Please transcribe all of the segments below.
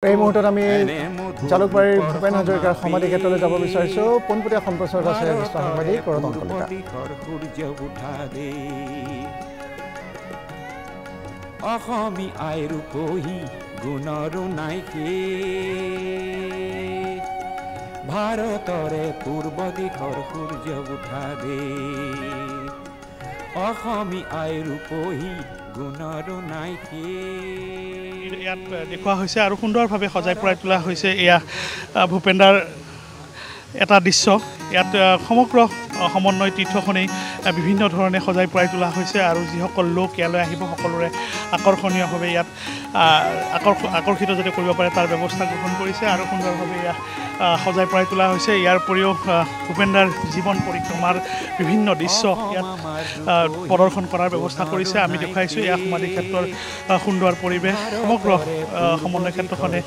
এই মুহূৰ্তত আমি জালুকবাৰীৰ ভূপেন হাজৰিকাৰ সমাধি ক্ষেত্ৰলৈ যাব বিচাৰিছোঁ। পোনপটীয়া সম্প্ৰচাৰত আছে জ্যেষ্ঠ সাংবাদিক ৰতন কলিতা। অসমী আইৰ ৰূপহী গুণৰো নাইকে ভাৰতৰে পূৰ্ব দিশৰ সূৰ্য উঠা দে অসমী আইৰ ৰূপহী গুণৰো নাইকে ইয়াত দেখুওৱা হৈছে আৰু সুন্দৰভাৱে সজাই পৰাই তোলা হৈছে। এয়া ভূপেন্দাৰ এটা দৃশ্য। ইয়াত সমগ্ৰ সমন্বয় তীৰ্থখনেই বিভিন্ন ধৰণে সজাই পৰাই তোলা হৈছে আৰু যিসকল লোক ইয়ালৈ আহিব সকলোৰে আকৰ্ষণীয়ভাৱে ইয়াত আকৰ্ষিত যাতে কৰিব পাৰে তাৰ ব্যৱস্থা গ্ৰহণ কৰিছে আৰু সুন্দৰভাৱে ইয়াত সজাই পৰাই তোলা হৈছে। ইয়াৰ উপৰিও ভূপেন্দাৰ জীৱন পৰিক্ৰমাৰ বিভিন্ন দৃশ্য ইয়াত প্ৰদৰ্শন কৰাৰ ব্যৱস্থা কৰিছে। আমি দেখুৱাইছোঁ এয়া সমাধি ক্ষেত্ৰৰ সুন্দৰ পৰিৱেশ। সমগ্ৰ সমন্বয় ক্ষেত্ৰখনে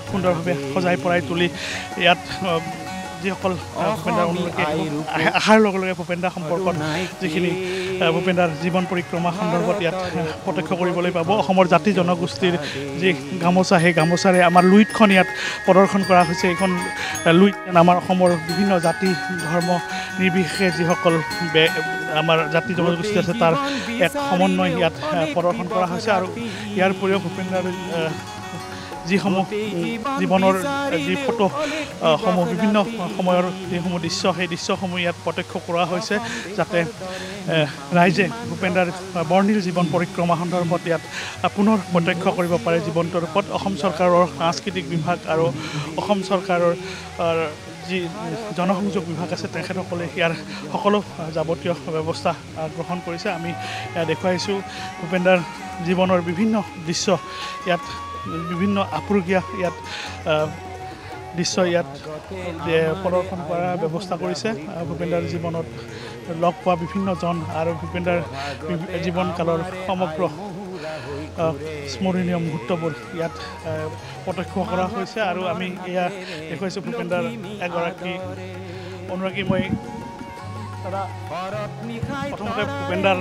সুন্দৰভাৱে সজাই পৰাই তুলি ইয়াত যিসকল ভূপেন্দাৰ অনুৰাগী অহাৰ লগে লগে ভূপেন্দাৰ সম্পৰ্কত যিখিনি ভূপেন্দাৰ জীৱন পৰিক্ৰমা সন্দৰ্ভত ইয়াত প্ৰত্যক্ষ কৰিবলৈ পাব। অসমৰ জাতি জনগোষ্ঠীৰ যি গামোচা, সেই গামোচাৰে আমাৰ লুইতখন ইয়াত প্ৰদৰ্শন কৰা হৈছে। এইখন লুইত আমাৰ অসমৰ বিভিন্ন জাতি ধৰ্ম নিৰ্বিশেষে যিসকল আমাৰ জাতি জনগোষ্ঠী আছে তাৰ এক সমন্বয় ইয়াত প্ৰদৰ্শন কৰা হৈছে আৰু ইয়াৰ উপৰিও ভূপেন্দাৰ যিসমূহ জীৱনৰ যি ফটোসমূহ বিভিন্ন সময়ৰ যিসমূহ দৃশ্য, সেই দৃশ্যসমূহ ইয়াত প্ৰত্যক্ষ কৰা হৈছে যাতে ৰাইজে ভূপেন্দাৰ বৰ্ণিল জীৱন পৰিক্ৰমা সন্দৰ্ভত ইয়াত পুনৰ প্ৰত্যক্ষ কৰিব পাৰে জীৱনটোৰ ওপৰত। অসম চৰকাৰৰ সাংস্কৃতিক বিভাগ আৰু অসম চৰকাৰৰ যি জনসংযোগ বিভাগ আছে তেখেতসকলে ইয়াৰ সকলো যাৱতীয় ব্যৱস্থা গ্ৰহণ কৰিছে। আমি দেখুৱাইছোঁ ভূপেন্দাৰ জীৱনৰ বিভিন্ন দৃশ্য ইয়াত বিভিন্ন আপুৰুগীয়া ইয়াত দৃশ্য ইয়াত প্ৰদৰ্শন কৰাৰ ব্যৱস্থা কৰিছে। ভূপেন্দাৰ জীৱনত লগ পোৱা বিভিন্নজন আৰু ভূপেন্দাৰ জীৱনকালৰ সমগ্ৰ স্মৰণীয় মুহূৰ্তবোৰ ইয়াত প্ৰত্যক্ষ কৰা হৈছে আৰু আমি এয়া দেখুৱাইছোঁ ভূপেন্দাৰ এগৰাকী অনুৰাগী। মই দাদা প্ৰথমতে ভূপেন্দাৰ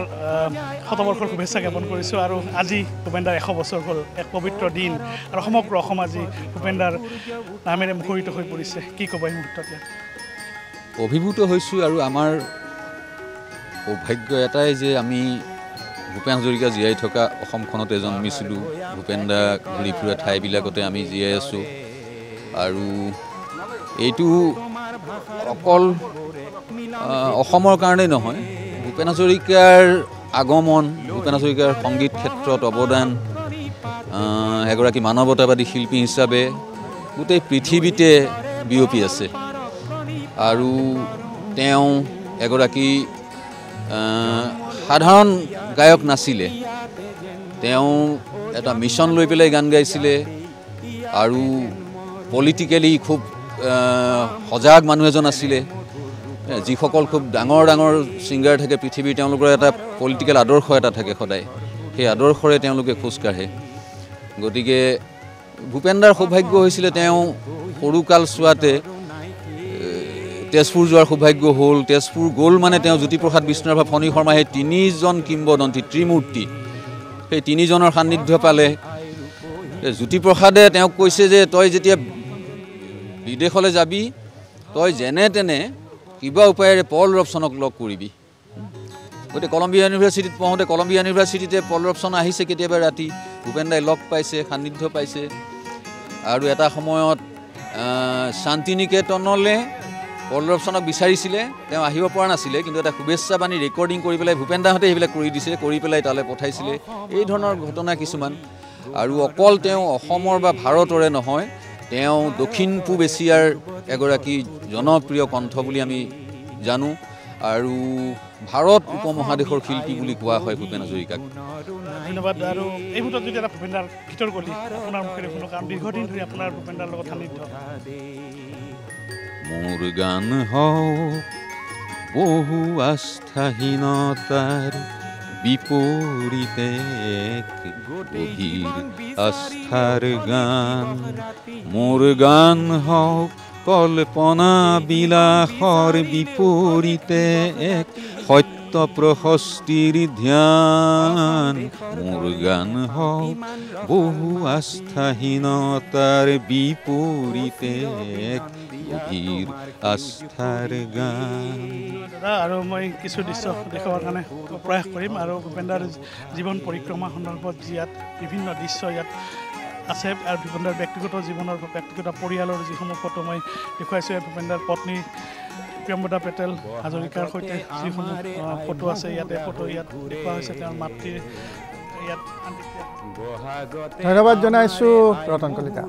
শতবৰ্ষৰ শুভেচ্ছা জ্ঞাপন কৰিছোঁ আৰু আজি ভূপেন্দাৰ 100 বছৰ হ'ল, এক পবিত্ৰ দিন আৰু সমগ্ৰ অসম আজি ভূপেন্দাৰ নামেৰে মুখৰিত হৈ পৰিছে। কি ক'ব এই মুহূৰ্তত? অভিভূত হৈছোঁ আৰু আমাৰ সৌভাগ্য এটাই যে আমি ভূপেন হাজৰিকা জীয়াই থকা অসমখনতে জন্মিছিলোঁ। ভূপেন্দা ঘূৰি ফুৰা ঠাইবিলাকতে আমি জীয়াই আছোঁ আৰু এইটো অকল অসমৰ কাৰণেই নহয়, ভূপেন হাজৰিকাৰ আগমন, ভূপেন হাজৰিকাৰ সংগীত ক্ষেত্ৰত অৱদান, এগৰাকী মানৱতাবাদী শিল্পী হিচাপে গোটেই পৃথিৱীতে বিয়পি আছে আৰু তেওঁ এগৰাকী সাধাৰণ গায়ক নাছিলে। তেওঁ এটা মিছন লৈ পেলাই গান গাইছিলে আৰু পলিটিকেলি খুব সজাগ মানুহ এজন আছিলে। যিসকল খুব ডাঙৰ ডাঙৰ ছিংগাৰ থাকে পৃথিৱীৰ, তেওঁলোকৰ এটা পলিটিকেল আদৰ্শ এটা থাকে সদায়, সেই আদৰ্শৰে তেওঁলোকে খোজকাঢ়ে। গতিকে ভূপেন্দাৰ সৌভাগ্য হৈছিলে তেওঁ সৰুকাল চোৱাতে তেজপুৰ যোৱাৰ সৌভাগ্য হ'ল। তেজপুৰ গ'ল মানে তেওঁ জ্যোতিপ্ৰসাদ বিষ্ণুৰাভা, ফণী শৰ্মা, সেই তিনিজন কিংবদন্তী ত্ৰিমূৰ্তি, সেই তিনিজনৰ সান্নিধ্য পালে। জ্যোতিপ্ৰসাদে তেওঁক কৈছে যে তই যেতিয়া বিদেশলৈ যাবি তই যেনে তেনে কিবা উপায়েৰে পল ৰবচনক লগ কৰিবি। গতিকে কলম্বিয়া ইউনিভাৰ্চিটিত পঢ়োঁতে কলম্বিয়া ইউনিভাৰ্চিটিতে পল ৰবচন আহিছে কেতিয়াবা ৰাতি, ভূপেন্দাই লগ পাইছে, সান্নিধ্য পাইছে আৰু এটা সময়ত শান্তি নিকেতনলৈ পল ৰবচনক বিচাৰিছিলে। তেওঁ আহিব পৰা নাছিলে, কিন্তু এটা শুভেচ্ছা বাণী ৰেকৰ্ডিং কৰি পেলাই ভূপেন্দাহঁতে সেইবিলাক কৰি দিছে, কৰি পেলাই তালৈ পঠাইছিলে। এই ধৰণৰ ঘটনা কিছুমান। আৰু অকল তেওঁ অসমৰ বা ভাৰতৰে নহয়, তেওঁ দক্ষিণ পূব এছিয়াৰ এগৰাকী জনপ্ৰিয় কণ্ঠ বুলি আমি জানো আৰু ভাৰত উপমহাদেশৰ শিল্পী বুলি কোৱা হয় ভূপেন হাজৰিকাক। ধন্যবাদ। আৰু এই মুহূৰ্তত যদি এটা ভূপেন্দাৰ গীতৰ কলি আপোনাৰ মুখেৰে শুনো, কাৰণ দীৰ্ঘদিন ধৰি আপোনাৰ ভূপেন্দাৰ লগত সান্নিধ্য। মোৰ গান হওক বহু আস্থাহীনতাৰ বিপৰীতে এক গভীৰ আস্থাৰ গান, মোৰ গান হওক কল্পনা বিলাসৰ বিপৰীতে এক সত্য প্ৰশস্তিৰ ধ্যান মোৰ গান হওক বহু আস্থাহীনতাৰ বিপৰীতে এক গভীৰ আস্থাৰ গান। দাদা আৰু মই কিছু দৃশ্য দেখুৱাৰ কাৰণে প্ৰয়াস কৰিম আৰু ভূপেনদাৰ জীৱন পৰিক্ৰমা সন্দৰ্ভত ইয়াত বিভিন্ন দৃশ্য ইয়াত আছে আৰু ভূপেনদাৰ ব্যক্তিগত জীৱনৰ ব্যক্তিগত পৰিয়ালৰ যিসমূহ ফটো মই দেখুৱাইছোঁ ইয়াত ভূপেনদাৰ পত্নী প্ৰিয়ম্বদা পেটেল হাজৰিকাৰ সৈতে যিসমূহ ফটো আছে ইয়াতে ফটো ইয়াত দেখুওৱা হৈছে তেওঁৰ মাতৃৰ ইয়াত ধন্যবাদ জনাইছোঁ ৰতন কলিতা।